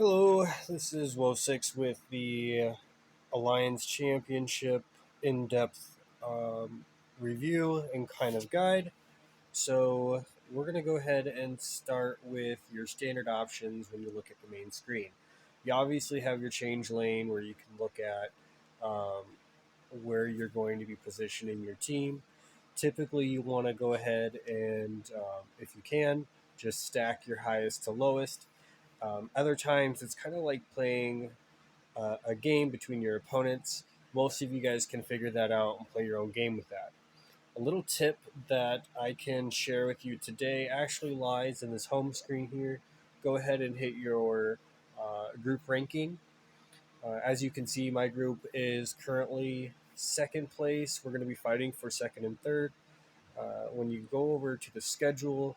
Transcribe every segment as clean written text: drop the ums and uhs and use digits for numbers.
Hello, this is WoS-SIX with the Alliance Championship in-depth review and kind of guide. So we're going to go ahead and start with your standard options when you look at the main screen. You obviously have your change lane where you can look at um, where you're going to be positioning your team. Typically, you want to go ahead and, if you can, just stack your highest to lowest. Other times, it's kind of like playing a game between your opponents. Most of you guys can figure that out and play your own game with that. A little tip that I can share with you today actually lies in this home screen here. Go ahead and hit your group ranking. As you can see, my group is currently second place. We're going to be fighting for second and third. When you go over to the schedule,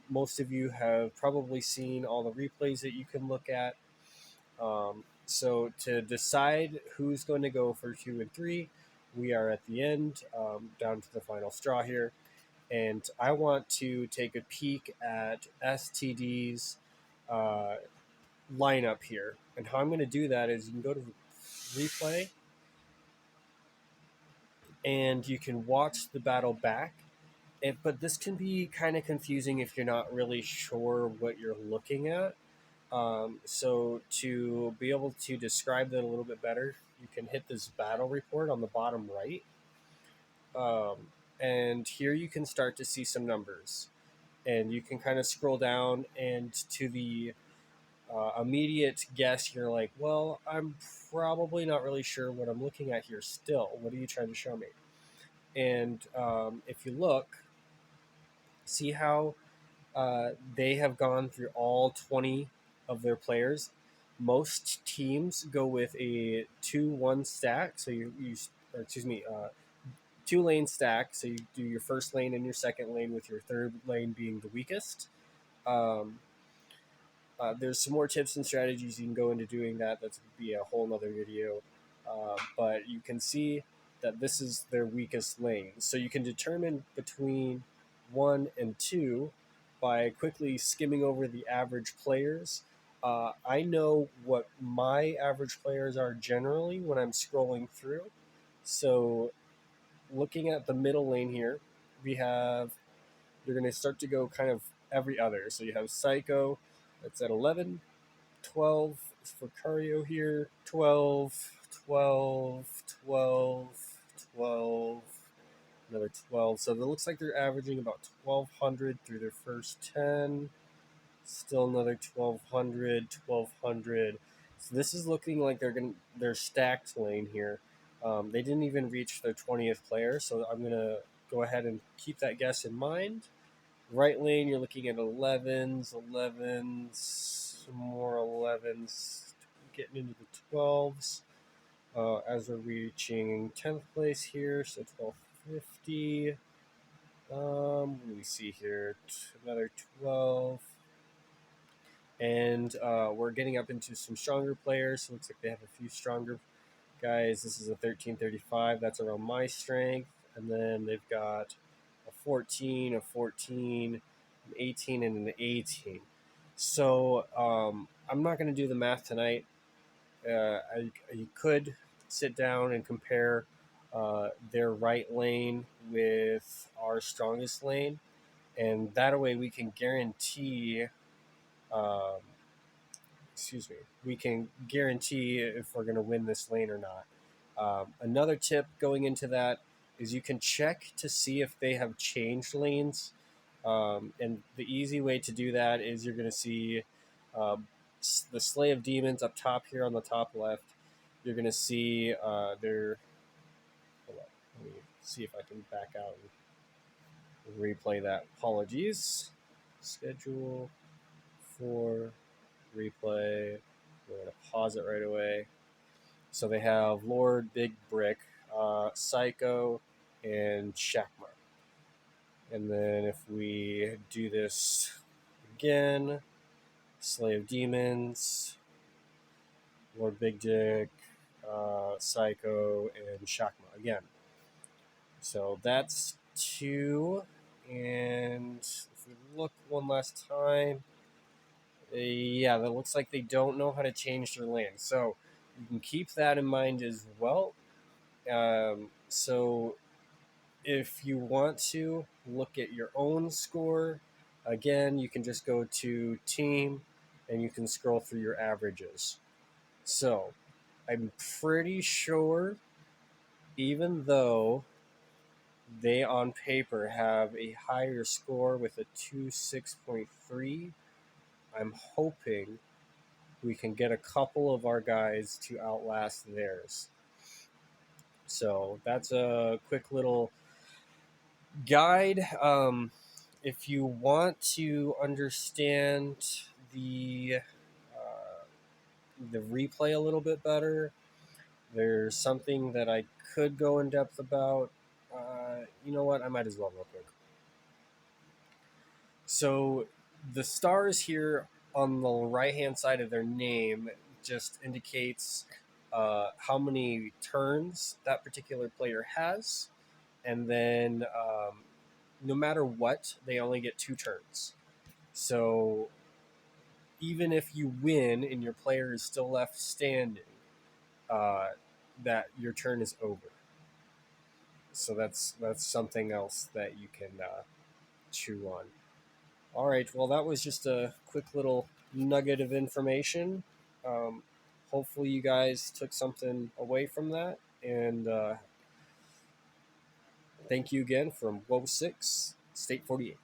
most of you have probably seen all the replays that you can look at. So to decide who's going to go for 2 and 3, we are at the end, down to the final straw here. And I want to take a peek at STD's uh, lineup here. And how I'm going to do that is you can go to replay and you can watch the battle back. But this can be kind of confusing if you're not really sure what you're looking at. So to be able to describe that a little bit better, you can hit this battle report on the bottom right. Um, and here you can start to see some numbers. And you can kind of scroll down, and to the immediate guess, you're like, well, I'm probably not really sure what I'm looking at here still. What are you trying to show me? And if you look, see how they have gone through all 20 of their players. Most teams go with a 2-1 stack. So or excuse me, 2-lane stack. So you do your first lane and your second lane, with your third lane being the weakest. Um, there's some more tips and strategies you can go into doing that. That's going to be a whole nother video. But you can see that this is their weakest lane. So you can determine between 1 and 2 by quickly skimming over the average players. I know what my average players are generally when I'm scrolling through. So looking at the middle lane here, you're going to start to go kind of every other. So you have Psycho, that's at 11, 12 for Cario here, 12, 12, 12, 12, another 12. So it looks like they're averaging about 1,200 through their first 10. Still another 1,200, 1,200. So this is looking like they're stacked lane here. They didn't even reach their 20th player, so I'm gonna go ahead and keep that guess in mind. Right lane, you're looking at 11s, 11s, some more 11s, getting into the 12s. As we're reaching 10th place here, so 1250. Let me see here, another 12. And we're getting up into some stronger players. So it looks like they have a few stronger guys. This is a 1335. That's around my strength. And then they've got a 14, a 14, an 18, and an 18. So I'm not going to do the math tonight. You could sit down and compare their right lane with our strongest lane. And that way we can guarantee um, we can guarantee if we're going to win this lane or not. Another tip going into that is you can check to see if they have changed lanes. And the easy way to do that is you're going to see the Slay of Demons up top here on the top left. You're going to see their. Hold on, let me see if I can back out and replay that. Apologies. Schedule for replay. We're going to pause it right away. So they have Lord, Big Brick, Psycho, and Shakma. And then if we do this again, Slay of Demons, Lord Big Dick, Psycho, and Shakma again. So that's 2. And if we look one last time, Yeah, that looks like they don't know how to change their land. So you can keep that in mind as well. So if you want to look at your own score, again, you can just go to team and you can scroll through your averages. So I'm pretty sure, even though they on paper have a higher score with a 26.3, I'm hoping we can get a couple of our guys to outlast theirs. So that's a quick little guide. If you want to understand the uh, the replay a little bit better, there's something that I could go in depth about. You know what? I might as well real quick. So the stars here on the right hand side of their name just indicates how many turns that particular player has, and then no matter what, they only get 2 turns. So even if you win and your player is still left standing, uh, that your turn is over. So that's something else that you can chew on. All right. Well, that was just a quick little nugget of information. Um, Hopefully, you guys took something away from that. And thank you again from WoS-SIX, State 48.